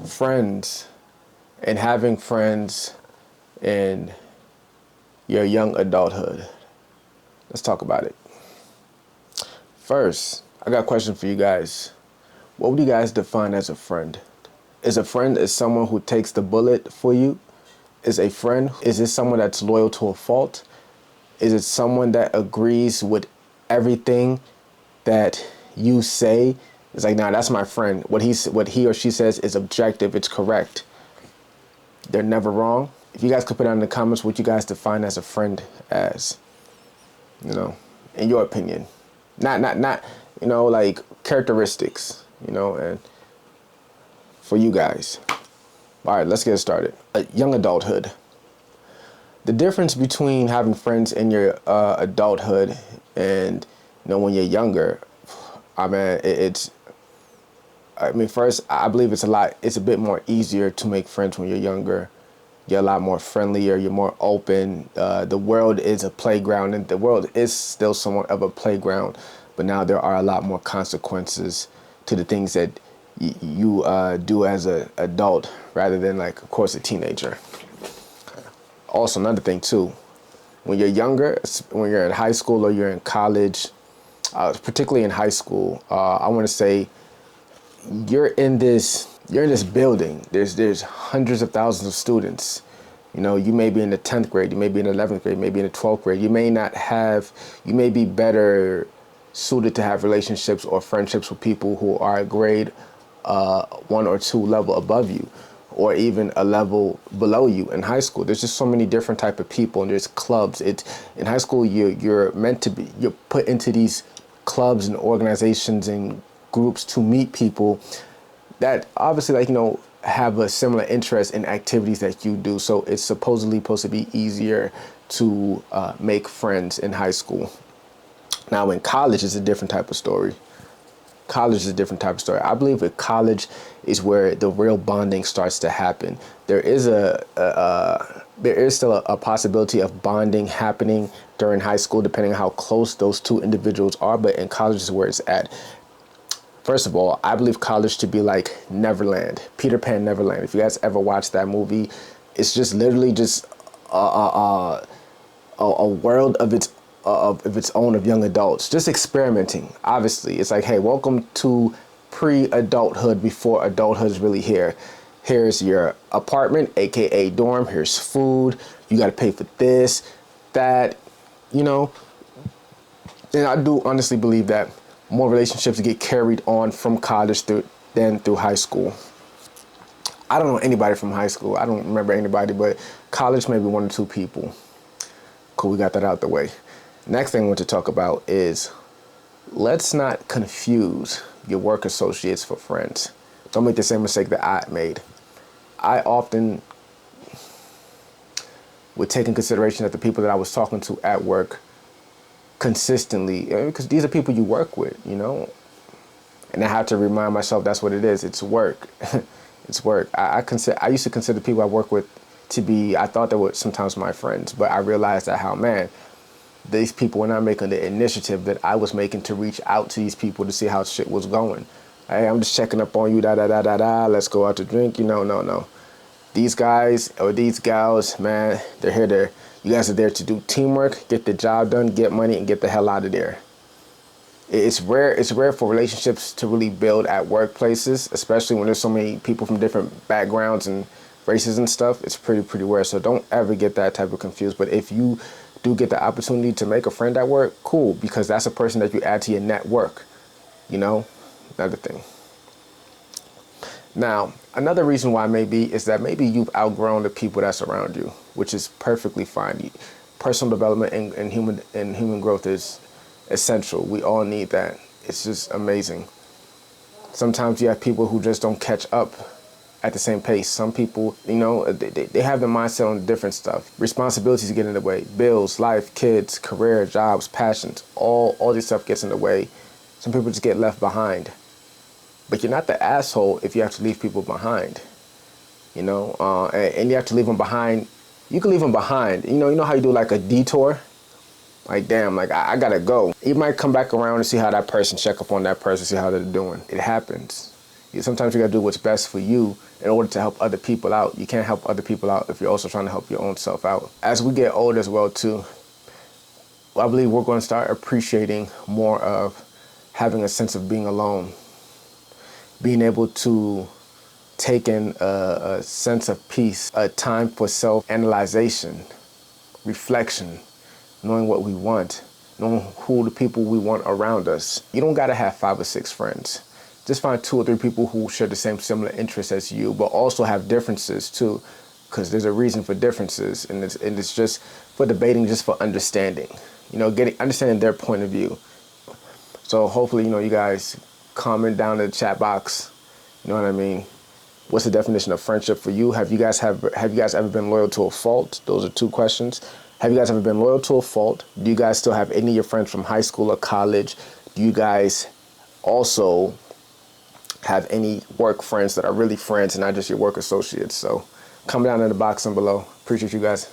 friends and having friends in your young adulthood. Let's talk about it. First, I got a question for you guys. What would you guys define as a friend? Is a friend someone who takes the bullet for you? Is it someone that's loyal to a fault? Is it someone that agrees with everything that you say? It's like, nah, that's my friend. What he or she says is objective. It's correct. They're never wrong. If you guys could put down in the comments what you guys define as a friend as, in your opinion, not, like characteristics, and for you guys. All right, let's get started. Young adulthood. The difference between having friends in your adulthood and when you're younger, first, I believe it's a bit more easier to make friends when you're younger. You're a lot more friendlier, you're more open. The world is a playground, and the world is still somewhat of a playground, but now there are a lot more consequences to the things that you do as an adult rather than, like, of course, a teenager. Also, another thing too, when you're younger, when you're in high school or you're in college, particularly in high school, I want to say you're in this building. There's hundreds of thousands of students. You may be in the 10th grade, you may be in the 11th grade, maybe in the 12th grade. You may be better suited to have relationships or friendships with people who are a grade 1 or 2 level above you, or even a level below you in high school. There's just so many different type of people, and there's clubs. In high school, you're put into these clubs and organizations and groups to meet people that obviously, have a similar interest in activities that you do. So it's supposedly supposed to be easier to make friends in high school. Now in college, it's a different type of story. I believe that college is where the real bonding starts to happen. There is still a possibility of bonding happening during high school, depending on how close those two individuals are. But in college is where it's at. First of all, I believe college to be like Neverland, Peter Pan Neverland. If you guys ever watched that movie, it's just literally just a world of its own of young adults just experimenting. Obviously, it's like, hey, welcome to pre-adulthood before adulthood is really here. Here's your apartment, aka dorm. Here's food. You got to pay for this, that, And I do honestly believe that more relationships get carried on from college than through high school. I don't know anybody from high school. I don't remember anybody, but college, maybe 1 or 2 people. Cool, we got that out the way. Next thing I want to talk about is, let's not confuse your work associates for friends. Don't make the same mistake that I made. I often would take in consideration that the people that I was talking to at work consistently, because these are people you work with, and I have to remind myself that's what it is. It's work. It's work. I used to consider people I work with to be, I thought they were sometimes my friends, but I realized that these people were not making the initiative that I was making to reach out to these people to see how shit was going. Hey, I'm just checking up on you, let's go out to drink. No. These guys or these gals, man, they're here you guys are there to do teamwork, get the job done, get money, and get the hell out of there. It's rare for relationships to really build at workplaces, especially when there's so many people from different backgrounds and races and stuff. It's pretty rare. So don't ever get that type of confused. But if you do get the opportunity to make a friend at work, cool, because that's a person that you add to your network. Another thing. Now, another reason why is that maybe you've outgrown the people that surround you, which is perfectly fine. Personal development and human growth is essential. We all need that. It's just amazing. Sometimes you have people who just don't catch up at the same pace. Some people, they have their mindset on different stuff. Responsibilities get in the way. Bills, life, kids, career, jobs, passions, all this stuff gets in the way. Some people just get left behind. But you're not the asshole if you have to leave people behind, and you have to leave them behind. You can leave them behind. You know how you do like a detour? Like, damn, like I gotta go. You might come back around and see how that person, check up on that person, see how they're doing. It happens. Sometimes you gotta do what's best for you in order to help other people out. You can't help other people out if you're also trying to help your own self out. As we get older as well too, I believe we're going to start appreciating more of having a sense of being alone, being able to take in a sense of peace, a time for self-analyzation, reflection, knowing what we want, knowing who the people we want around us. You don't gotta have 5 or 6 friends. Just find 2 or 3 people who share the same similar interests as you, but also have differences too, because there's a reason for differences, and it's just for debating, just for understanding. Understanding their point of view. So hopefully, you guys comment down in the chat box. You know what I mean? What's the definition of friendship for you? Have you guys ever been loyal to a fault? Those are 2 questions. Have you guys ever been loyal to a fault? Do you guys still have any of your friends from high school or college? Do you guys also have any work friends that are really friends and not just your work associates? So comment down in the box and below. Appreciate you guys.